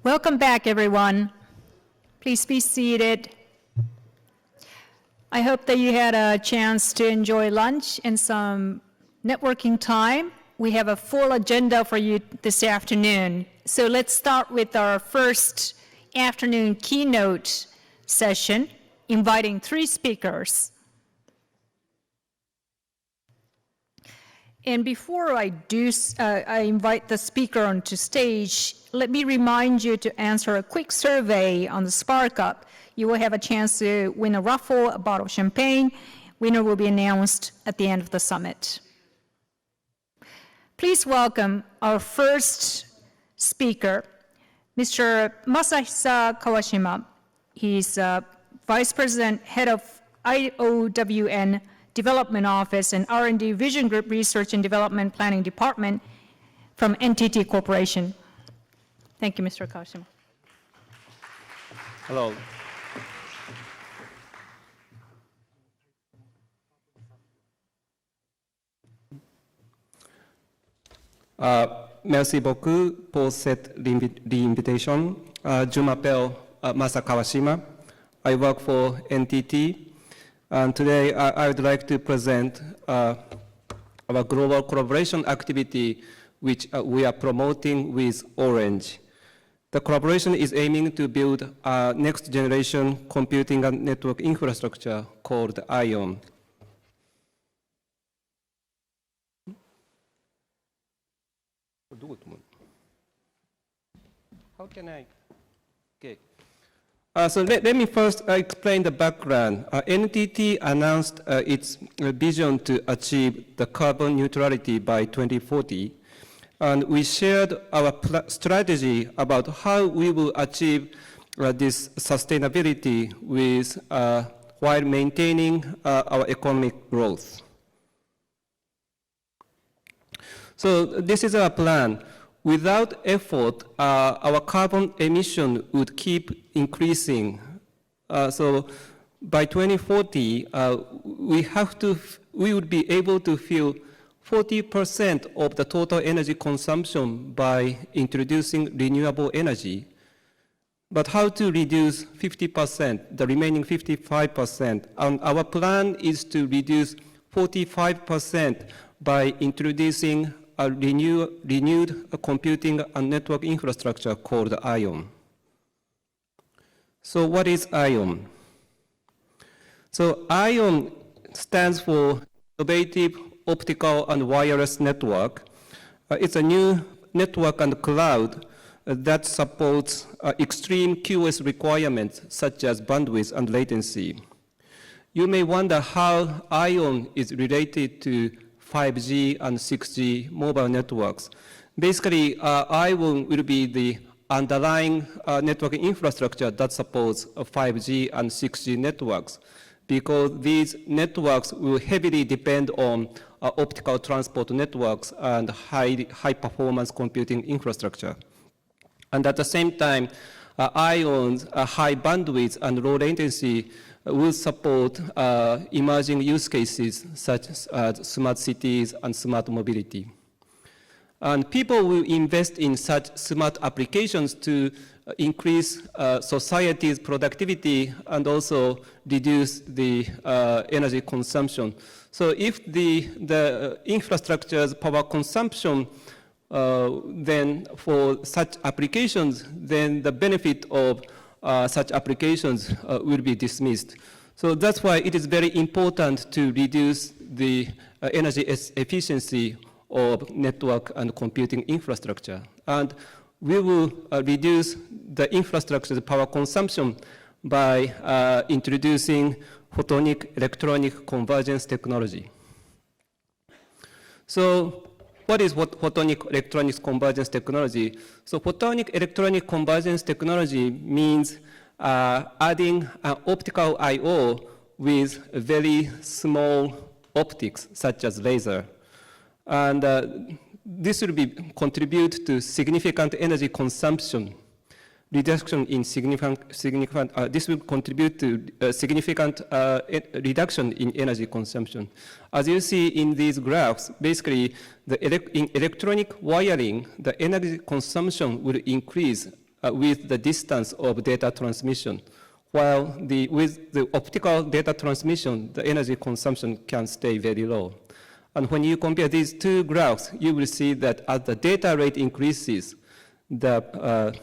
Welcome back, everyone. Please be seated. I hope that you had a chance to enjoy lunch and some networking time. We have a full agenda for you this afternoon. So let's start with our first afternoon keynote session, inviting 3 speakers. And before I invite the speaker onto stage, let me remind you to answer a quick survey on the Spark Up. You will have a chance to win a raffle, a bottle of champagne. Winner will be announced at the end of the summit. Please welcome our first speaker, Mr. Masahisa Kawashima. He's Vice President, Head of IOWN Development Office and R&D Vision Group Research and Development Planning Department from NTT Corporation. Thank you, Mr. Kawashima. Hello. Merci beaucoup pour cette invitation. Je m'appelle Masa Kawashima. I work for NTT. And today, I would like to present our global collaboration activity, which we are promoting with Orange. The collaboration is aiming to build a next-generation computing and network infrastructure called IOWN. How can I? Okay. So let me first explain the background. NTT announced its vision to achieve the carbon neutrality by 2040. And we shared our strategy about how we will achieve this sustainability with, while maintaining our economic growth. So this is our plan. Without effort, our carbon emission would keep increasing. So by 2040, we would be able to fill 40% of the total energy consumption by introducing renewable energy. But how to reduce 50%, the remaining 55%? And our plan is to reduce 45% by introducing a renewed computing and network infrastructure called IOWN. So what is IOWN? So IOWN stands for Innovative Optical and Wireless Network. It's a new network and cloud that supports extreme QoS requirements such as bandwidth and latency. You may wonder how IOWN is related to 5G and 6G mobile networks. Basically, IOWN will be the underlying network infrastructure that supports 5G and 6G networks, because these networks will heavily depend on optical transport networks and high-performance computing infrastructure. And at the same time, IOWN's high bandwidth and low latency will support emerging use cases such as smart cities and smart mobility. And people will invest in such smart applications to increase society's productivity and also reduce the energy consumption. So if the infrastructure's power consumption then for such applications, then the benefit of such applications will be dismissed. So that's why it is very important to reduce the energy efficiency of network and computing infrastructure. And we will reduce the infrastructure's power consumption by introducing photonic electronic convergence technology. So what is photonic electronic convergence technology? So photonic electronic convergence technology means adding an optical I/O with very small optics, such as laser. And this will contribute to significant energy consumption reduction in this will contribute to a significant reduction in energy consumption. As you see in these graphs, basically, in electronic wiring, the energy consumption will increase with the distance of data transmission, while with the optical data transmission, the energy consumption can stay very low. And when you compare these two graphs, you will see that as the data rate increases, the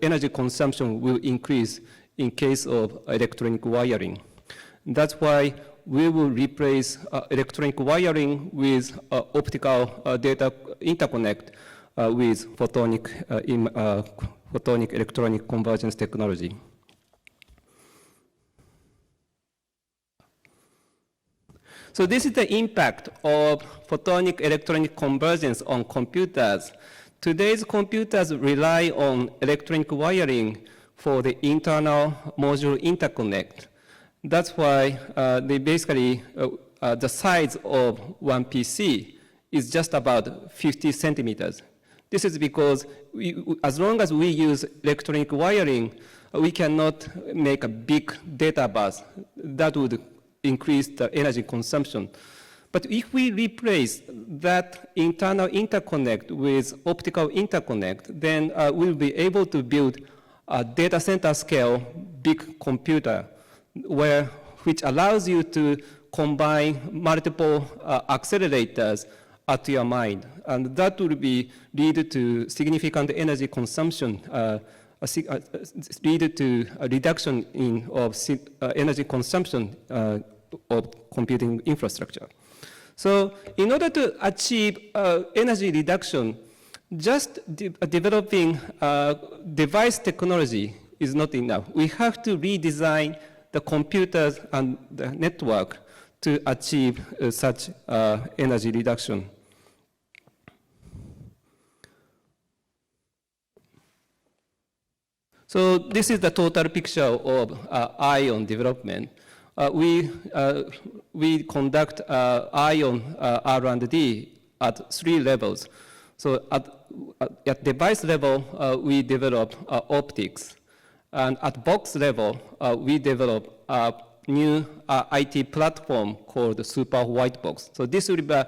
energy consumption will increase in case of electronic wiring. That's why we will replace electronic wiring with optical data interconnect with photonic electronic convergence technology. So this is the impact of photonic electronic convergence on computers. Today's computers rely on electronic wiring for the internal module interconnect. That's why they basically, the size of one PC is just about 50 centimeters. This is because as long as we use electronic wiring, we cannot make a big data bus. That would increase the energy consumption. But if we replace that internal interconnect with optical interconnect, then we'll be able to build a data center scale big computer which allows you to combine multiple accelerators at your mind. And that will lead to significant energy consumption, lead to a reduction of energy consumption of computing infrastructure. So in order to achieve energy reduction, just developing device technology is not enough. We have to redesign the computers and the network to achieve such energy reduction. So this is the total picture of IOWN development. We conduct IOWN R&D at 3 levels. So at device level, we develop optics. And at box level, we develop a new IT platform called Super White Box. So this will be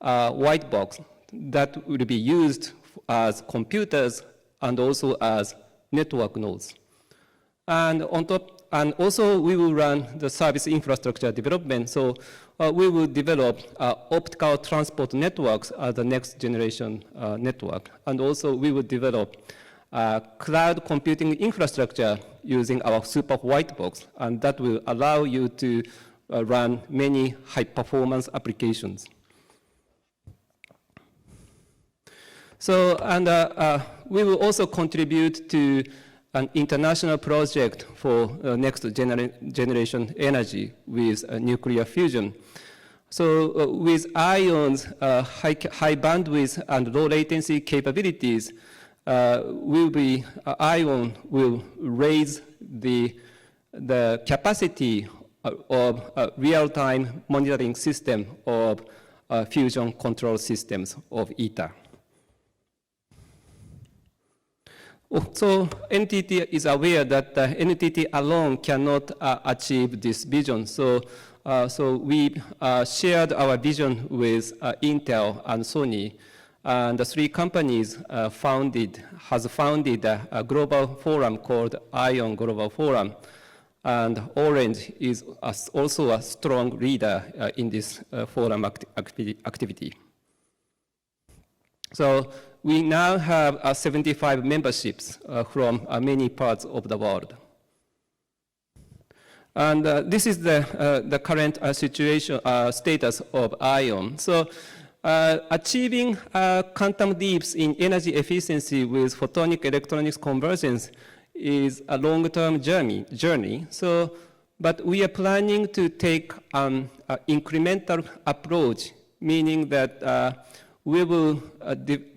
a white box that will be used as computers and also as network nodes. And on top, and also we will run the service infrastructure development. So we will develop optical transport networks as the next generation network. And also we will develop cloud computing infrastructure using our Super White Box, and that will allow you to run many high-performance applications. So, and we will also contribute to an international project for next generation energy with nuclear fusion. So with IOWN's high bandwidth and low latency capabilities, IOWN will raise the capacity of a real-time monitoring system of fusion control systems of ITER. So NTT is aware that NTT alone cannot achieve this vision. So we shared our vision with Intel and Sony. And the 3 companies has founded a global forum called IOWN Global Forum. And Orange is also a strong leader in this forum activity. So we now have 75 memberships from many parts of the world. And this is the current situation, status of IOWN. So achieving quantum leaps in energy efficiency with photonic electronics convergence is a long-term journey. So, but we are planning to take an incremental approach, meaning that we will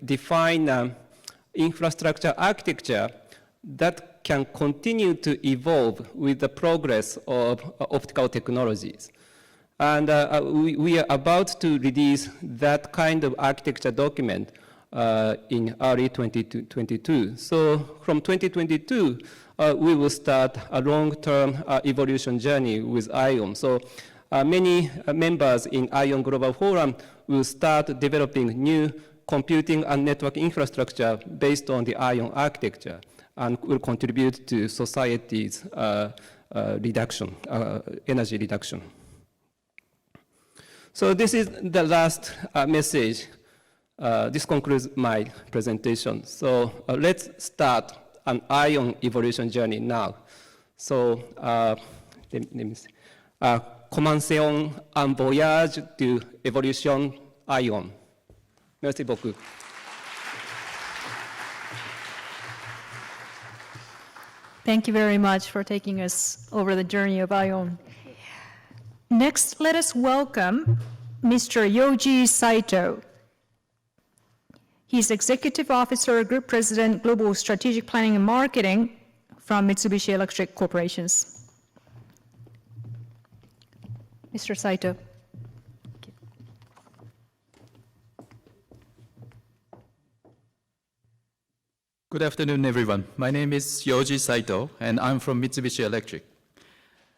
define infrastructure architecture that can continue to evolve with the progress of optical technologies. And we are about to release that kind of architecture document in early 2022. So from 2022, we will start a long-term evolution journey with IOWN. So many members in IOWN Global Forum will start developing new computing and network infrastructure based on the IOWN architecture. and will contribute to society's reduction, energy reduction. So this is the last message. This concludes my presentation. So let's start an ion evolution journey now. So let me see. Commençons un voyage de évolution ion. Merci beaucoup. Thank you very much for taking us over the journey of IOWN. Next, let us welcome Mr. Yoji Saito. He's Executive Officer, Group President, Global Strategic Planning and Marketing from Mitsubishi Electric Corporations. Mr. Saito. Good afternoon, everyone. My name is Yoji Saito, and I'm from Mitsubishi Electric.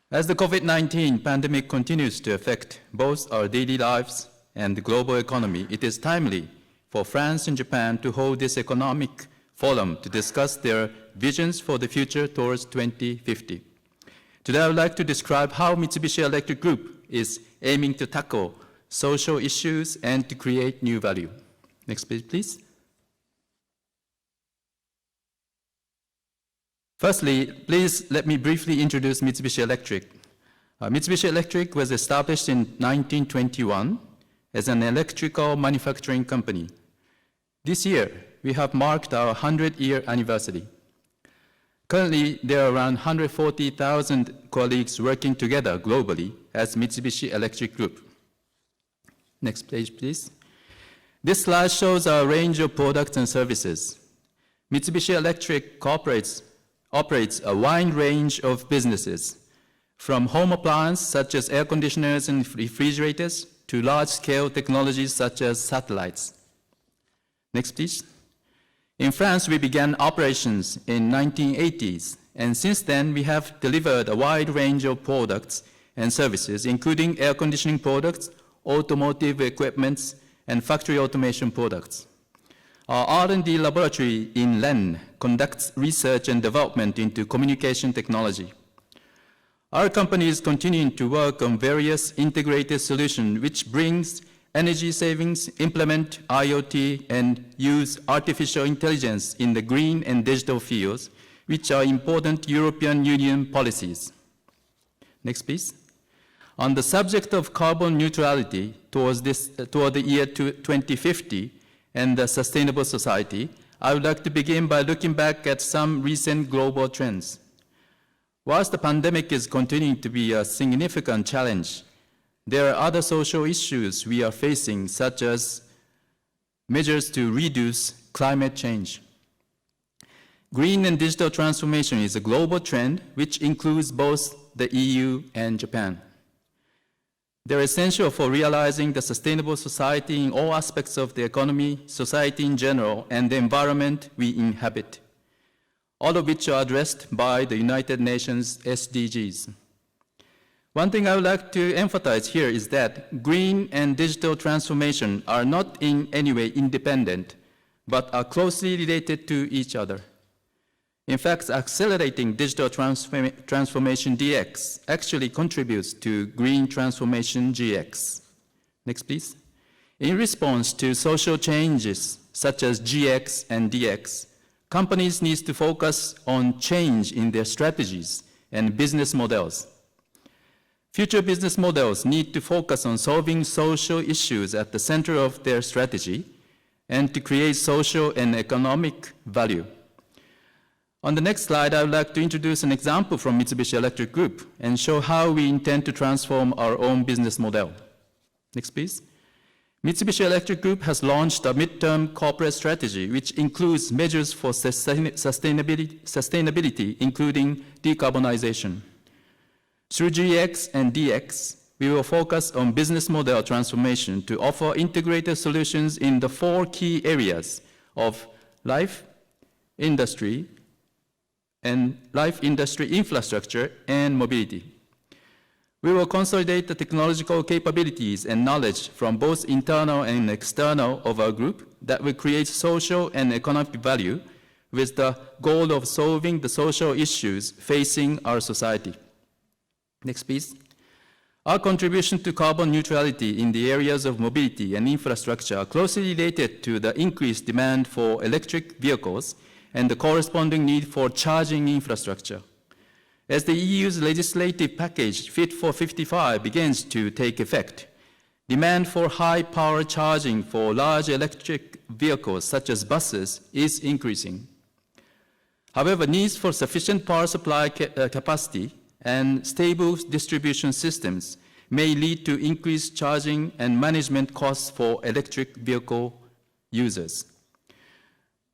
As the COVID-19 pandemic continues to affect both our daily lives and the global economy, it is timely for France and Japan to hold this economic forum to discuss their visions for the future towards 2050. Today, I would like to describe how Mitsubishi Electric Group is aiming to tackle social issues and to create new value. Next page, please. Firstly, please let me briefly introduce Mitsubishi Electric. Mitsubishi Electric was established in 1921 as an electrical manufacturing company. This year, we have marked our 100-year anniversary. Currently, there are around 140,000 colleagues working together globally as Mitsubishi Electric Group. Next page, please. This slide shows our range of products and services. Mitsubishi Electric operates a wide range of businesses, from home appliances such as air conditioners and refrigerators to large-scale technologies such as satellites. Next, please. In France, we began operations in 1980s, and since then we have delivered a wide range of products and services, including air conditioning products, automotive equipment, and factory automation products. Our R&D laboratory in Rennes conducts research and development into communication technology. Our company is continuing to work on various integrated solutions which brings energy savings, implement IoT, and use artificial intelligence in the green and digital fields, which are important European Union policies. Next, please. On the subject of carbon neutrality toward the year 2050 and the sustainable society, I would like to begin by looking back at some recent global trends. Whilst the pandemic is continuing to be a significant challenge, there are other social issues we are facing, such as measures to reduce climate change. Green and digital transformation is a global trend which includes both the EU and Japan. They're essential for realizing the sustainable society in all aspects of the economy, society in general, and the environment we inhabit, all of which are addressed by the United Nations SDGs. One thing I would like to emphasize here is that green and digital transformation are not in any way independent, but are closely related to each other. In fact, accelerating digital transformation DX actually contributes to green transformation GX. Next, please. In response to social changes such as GX and DX, companies need to focus on change in their strategies and business models. Future business models need to focus on solving social issues at the center of their strategy and to create social and economic value. On the next slide, I would like to introduce an example from Mitsubishi Electric Group and show how we intend to transform our own business model. Next, please. Mitsubishi Electric Group has launched a midterm corporate strategy which includes measures for sustainability, including decarbonization. Through GX and DX, we will focus on business model transformation to offer integrated solutions in the 4 key areas of life, industry, infrastructure, and mobility. We will consolidate the technological capabilities and knowledge from both internal and external of our group that will create social and economic value with the goal of solving the social issues facing our society. Next, please. Our contribution to carbon neutrality in the areas of mobility and infrastructure are closely related to the increased demand for electric vehicles and the corresponding need for charging infrastructure. As the EU's legislative package Fit for 55 begins to take effect, demand for high-power charging for large electric vehicles such as buses is increasing. However, needs for sufficient power supply capacity and stable distribution systems may lead to increased charging and management costs for electric vehicle users.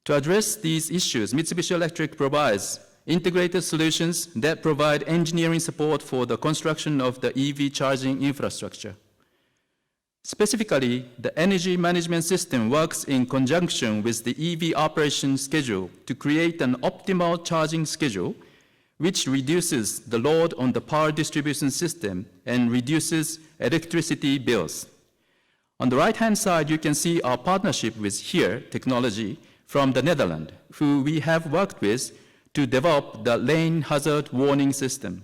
To address these issues, Mitsubishi Electric provides integrated solutions that provide engineering support for the construction of the EV charging infrastructure. Specifically, the energy management system works in conjunction with the EV operation schedule to create an optimal charging schedule which reduces the load on the power distribution system and reduces electricity bills. On the right-hand side, you can see our partnership with HERE Technology from the Netherlands, who we have worked with to develop the lane hazard warning system.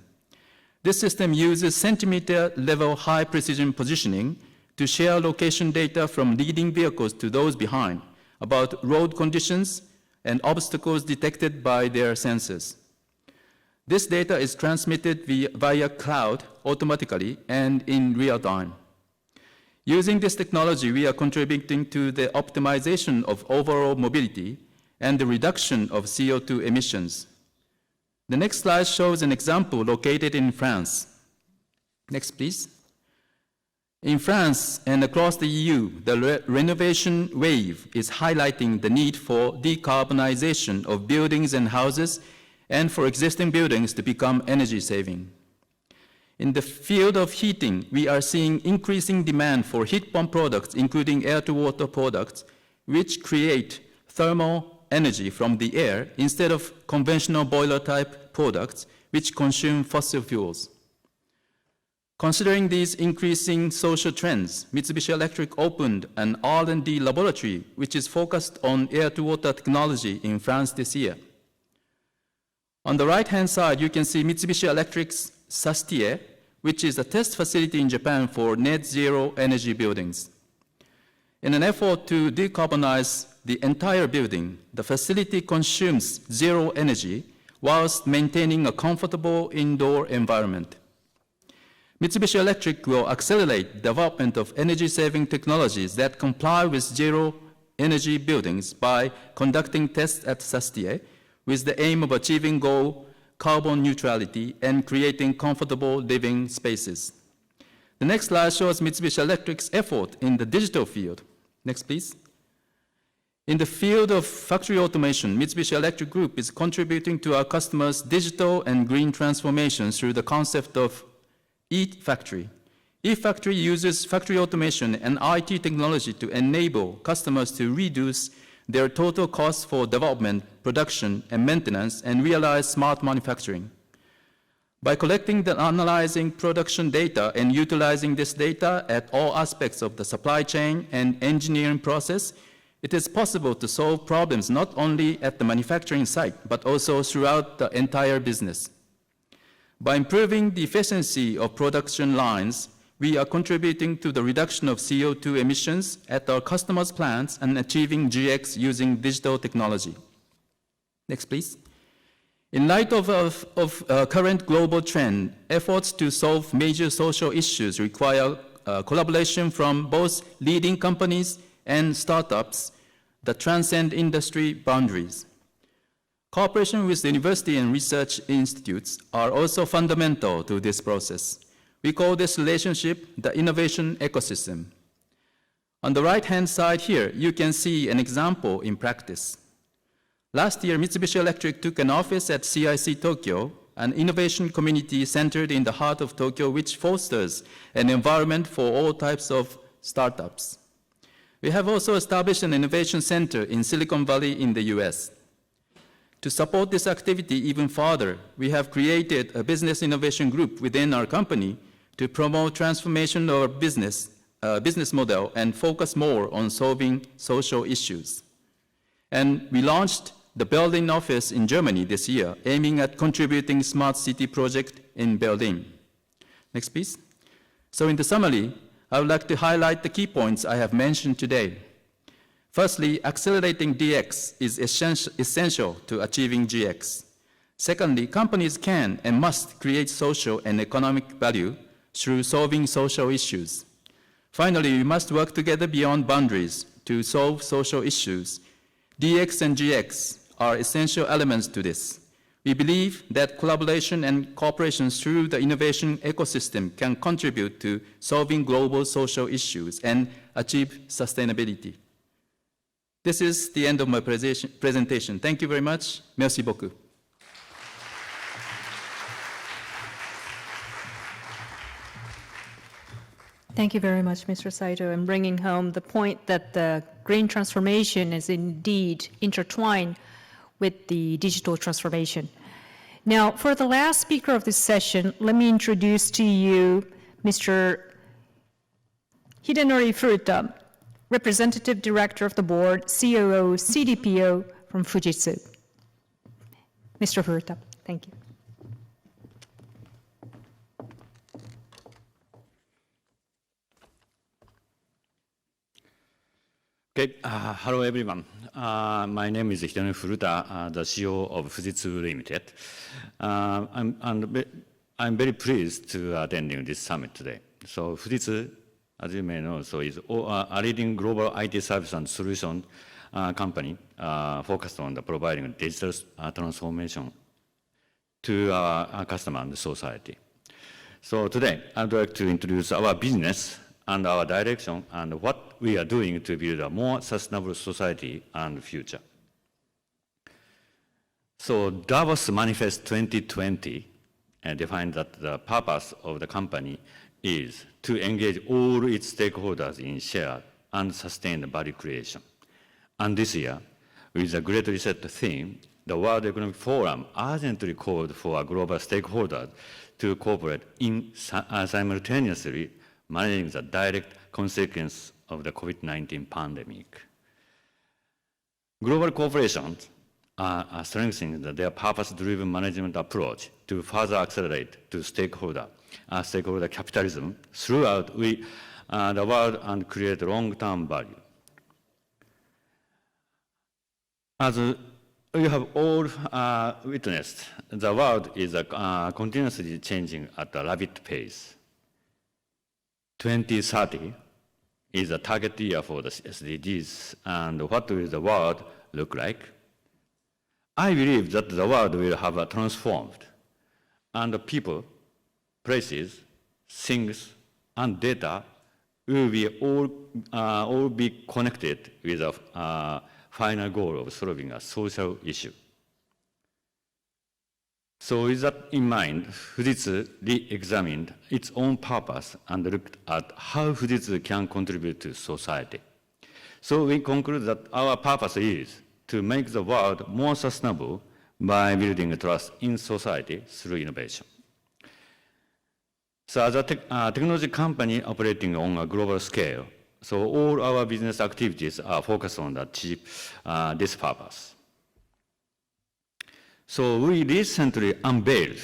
This system uses centimeter-level high-precision positioning to share location data from leading vehicles to those behind about road conditions and obstacles detected by their sensors. This data is transmitted via cloud automatically and in real time. Using this technology, we are contributing to the optimization of overall mobility and the reduction of CO2 emissions. The next slide shows an example located in France. Next, please. In France and across the EU, the renovation wave is highlighting the need for decarbonization of buildings and houses and for existing buildings to become energy saving. In the field of heating, we are seeing increasing demand for heat pump products, including air-to-water products, which create thermal energy from the air instead of conventional boiler-type products, which consume fossil fuels. Considering these increasing social trends, Mitsubishi Electric opened an R&D laboratory, which is focused on air-to-water technology in France this year. On the right-hand side, you can see Mitsubishi Electric's Sastier, which is a test facility in Japan for net zero energy buildings. In an effort to decarbonize the entire building, the facility consumes zero energy whilst maintaining a comfortable indoor environment. Mitsubishi Electric will accelerate development of energy-saving technologies that comply with zero energy buildings by conducting tests at Sastier, with the aim of achieving carbon neutrality and creating comfortable living spaces. The next slide shows Mitsubishi Electric's effort in the digital field. Next, please. In the field of factory automation, Mitsubishi Electric Group is contributing to our customers' digital and green transformations through the concept of e-factory. E-factory uses factory automation and IT technology to enable customers to reduce their total costs for development, production, and maintenance, and realize smart manufacturing. By collecting and analyzing production data and utilizing this data at all aspects of the supply chain and engineering process, it is possible to solve problems not only at the manufacturing site, but also throughout the entire business. By improving the efficiency of production lines, we are contributing to the reduction of CO2 emissions at our customers' plants and achieving GX using digital technology. Next, please. In light of current global trend, efforts to solve major social issues require collaboration from both leading companies and startups that transcend industry boundaries. Cooperation with university and research institutes are also fundamental to this process. We call this relationship the innovation ecosystem. On the right-hand side here, you can see an example in practice. Last year, Mitsubishi Electric took an office at CIC Tokyo, an innovation community centered in the heart of Tokyo, which fosters an environment for all types of startups. We have also established an innovation center in Silicon Valley in the US. To support this activity even further, we have created a business innovation group within our company to promote transformation of our business model and focus more on solving social issues. And we launched the Berlin office in Germany this year, aiming at contributing smart city project in Berlin. Next, please. So in the summary, I would like to highlight the key points I have mentioned today. Firstly, accelerating DX is essential to achieving GX. Secondly, companies can and must create social and economic value through solving social issues. Finally, we must work together beyond boundaries to solve social issues. DX and GX are essential elements to this. We believe that collaboration and cooperation through the innovation ecosystem can contribute to solving global social issues and achieve sustainability. This is the end of my presentation. Thank you very much. Merci beaucoup. Thank you very much, Mr. Saito, and bringing home the point that the green transformation is indeed intertwined with the digital transformation. Now, for the last speaker of this session, let me introduce to you Mr. Hidenori Furuta, Representative Director of the Board, COO, CDPO from Fujitsu. Mr. Furuta, thank you. Okay, hello everyone. My name is Hidenori Furuta, the CEO of Fujitsu Limited. I'm very pleased to attending this summit today. So Fujitsu, as you may know, is a leading global IT service and solution company focused on providing digital transformation to our customer and society. So today, I'd like to introduce our business and our direction and what we are doing to build a more sustainable society and future. So Davos Manifest 2020 defined that the purpose of the company is to engage all its stakeholders in shared and sustained value creation. And this year, with the Great Reset theme, the World Economic Forum urgently called for global stakeholders to cooperate in simultaneously managing the direct consequences of the COVID-19 pandemic. Global corporations are strengthening their purpose-driven management approach to further accelerate to stakeholder capitalism throughout the world and create long-term value. As we have all witnessed, the world is continuously changing at a rapid pace. 2030 is a target year for the SDGs, and what will the world look like? I believe that the world will have transformed, and the people, places, things, and data will be all be connected with a final goal of solving a social issue. So with that in mind, Fujitsu re-examined its own purpose and looked at how Fujitsu can contribute to society. So we conclude that our purpose is to make the world more sustainable by building trust in society through innovation. So as a technology company operating on a global scale, so all our business activities are focused on achieve this purpose. So we recently unveiled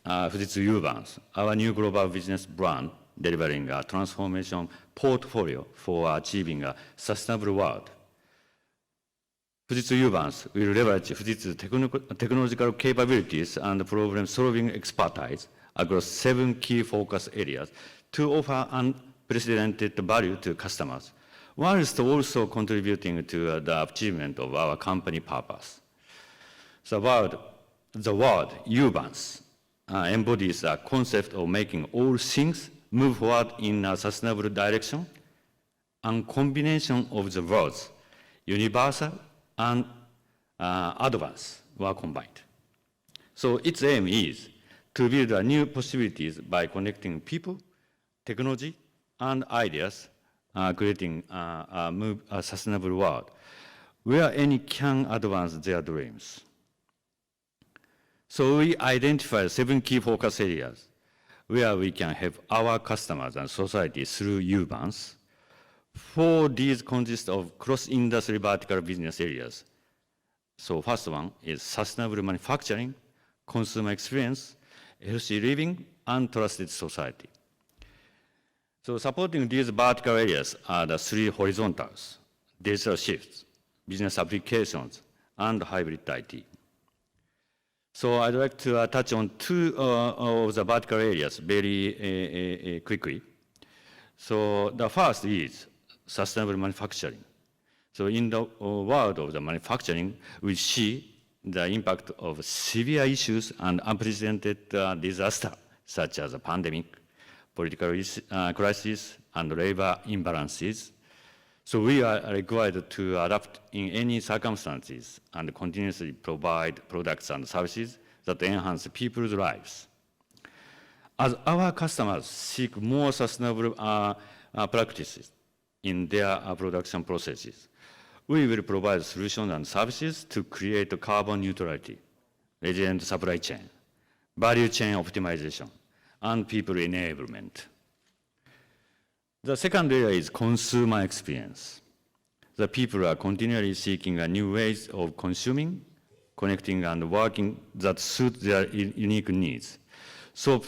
Fujitsu Uvance, our new global business brand, delivering a transformation portfolio for achieving a sustainable world. Fujitsu Uvance will leverage Fujitsu's technological capabilities and problem-solving expertise across 7 key focus areas to offer unprecedented value to customers, whilst also contributing to the achievement of our company purpose. The word Uvance embodies a concept of making all things move forward in a sustainable direction, and combination of the words universal and advance were combined. So its aim is to build new possibilities by connecting people, technology, and ideas, creating a sustainable world where any can advance their dreams. So we identify 7 key focus areas where we can help our customers and society through Uvance. 4 these consist of cross-industry vertical business areas. So first one is sustainable manufacturing, consumer experience, healthy living, and trusted society. So supporting these vertical areas are the three horizontals: digital shifts, business applications, and hybrid IT. So I'd like to touch on two of the vertical areas very quickly. So the first is sustainable manufacturing. So in the world of the manufacturing, we see the impact of severe issues and unprecedented disaster, such as a pandemic, political crisis, and labor imbalances. So we are required to adapt in any circumstances and continuously provide products and services that enhance people's lives. As our customers seek more sustainable practices in their production processes, we will provide solutions and services to create carbon neutrality, resilient supply chain, value chain optimization, and people enablement. The second area is consumer experience. The people are continually seeking new ways of consuming, connecting, and working that suit their unique needs. So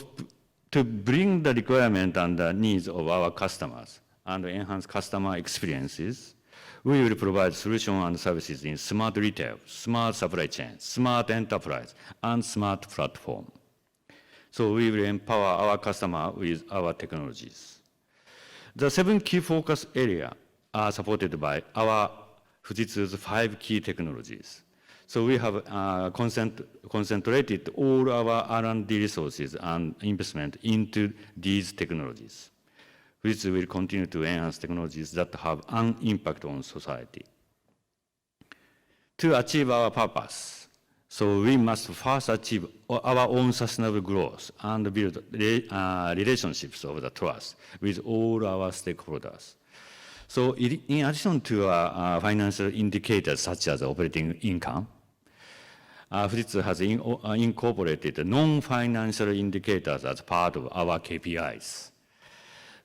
to bring the requirement and the needs of our customers and enhance customer experiences, we will provide solutions and services in smart retail, smart supply chain, smart enterprise, and smart platform. So we will empower our customer with our technologies. The 7 key focus areas are supported by our Fujitsu's 5 key technologies. So we have concentrated all our R&D resources and investment into these technologies. Fujitsu will continue to enhance technologies that have an impact on society. To achieve our purpose, so we must first achieve our own sustainable growth and build relationships of the trust with all our stakeholders. So in addition to financial indicators such as operating income, Fujitsu has incorporated non-financial indicators as part of our KPIs.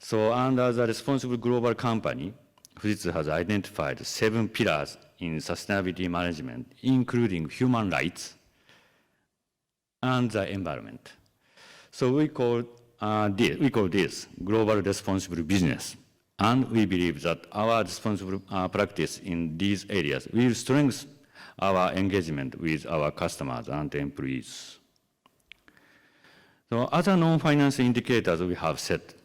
So under the responsible global company, Fujitsu has identified 7 pillars in sustainability management, including human rights and the environment. So we call this global responsible business. And we believe that our responsible practice in these areas will strengthen our engagement with our customers and employees. So other non-financial indicators we have set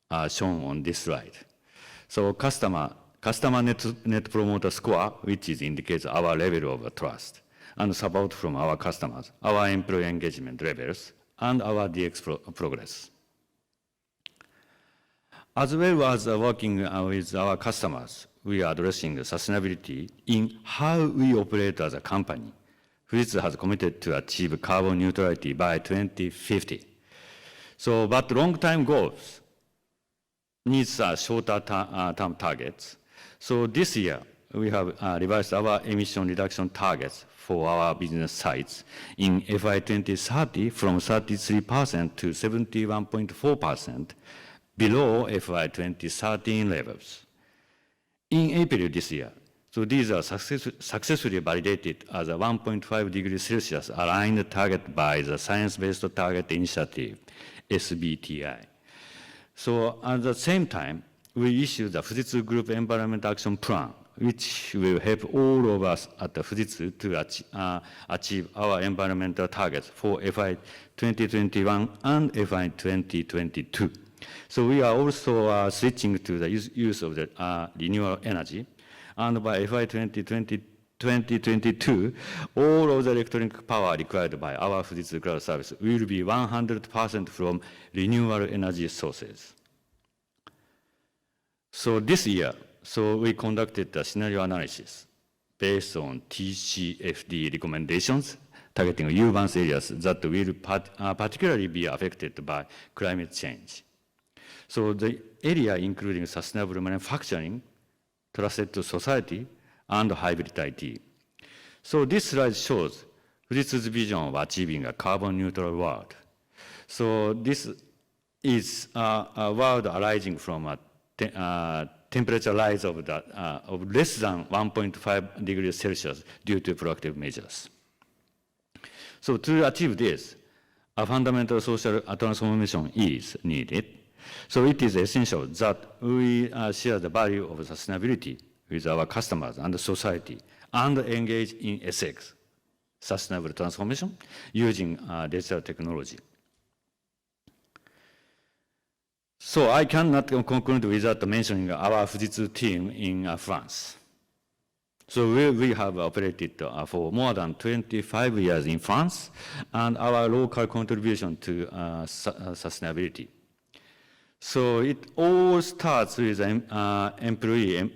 are shown on this slide. So customer net promoter score, which indicates our level of trust and support from our customers, our employee engagement levels, and our DX progress. As well as working with our customers, we are addressing the sustainability in how we operate as a company. Fujitsu has committed to achieve carbon neutrality by 2050. So, but long-term goals needs shorter term targets. So this year, we have revised our emission reduction targets for our business sites in FY 2030 from 33% to 71.4%, below FY 2013 levels. In April this year, so these are successfully validated as a 1.5 degrees Celsius aligned target by the Science Based Target Initiative, SBTI. So at the same time, we issued the Fujitsu Group Environment Action Plan, which will help all of us at the Fujitsu to achieve our environmental targets for FY 2021 and FY 2022. So we are also switching to the use of the renewable energy. And by FY 2022, all of the electronic power required by our Fujitsu Cloud Service will be 100% from renewable energy sources. So this year, we conducted a scenario analysis based on TCFD recommendations targeting urban areas that will particularly be affected by climate change. So the area including sustainable manufacturing, trusted society, and hybrid IT. So this slide shows Fujitsu's vision of achieving a carbon neutral world. So this is a world arising from 10 temperature rise of less than 1.5 degrees Celsius due to proactive measures. So to achieve this, a fundamental social transformation is needed. So it is essential that we share the value of sustainability with our customers and society and engage in SX, sustainable transformation, using digital technology. So I cannot conclude without mentioning our Fujitsu team in France. So we have operated for more than 25 years in France, and our local contribution to sustainability. So it all starts with employee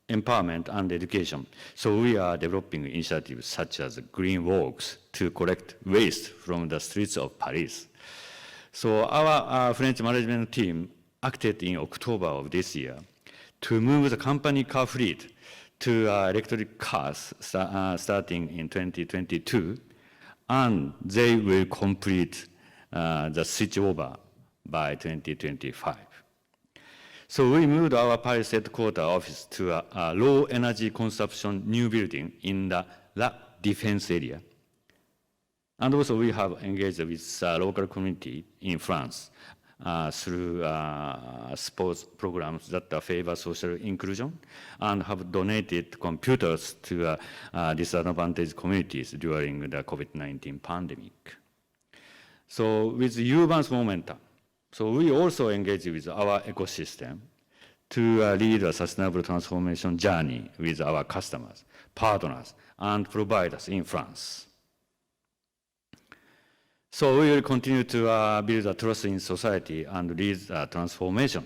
empowerment and education. So we are developing initiatives such as green walks to collect waste from the streets of Paris. So our French management team acted in October of this year to move the company car fleet to electric cars starting in 2022, and they will complete the switchover by 2025. So we moved our Paris headquarters office to a low energy consumption new building in the La Défense area. And also we have engaged with local community in France through sports programs that favor social inclusion, and have donated computers to disadvantaged communities during the COVID-19 pandemic. So with urban's momentum, so we also engage with our ecosystem to lead a sustainable transformation journey with our customers, partners, and providers in France. So we will continue to build a trust in society and lead transformation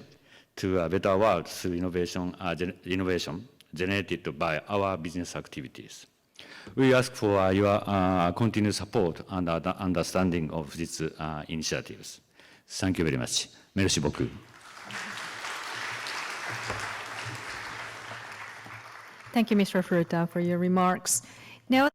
to a better world through innovation generated by our business activities. We ask for your continued support and understanding of these initiatives. Thank you very much. Merci beaucoup. Thank you, Mr. Furuta, for your remarks. Now,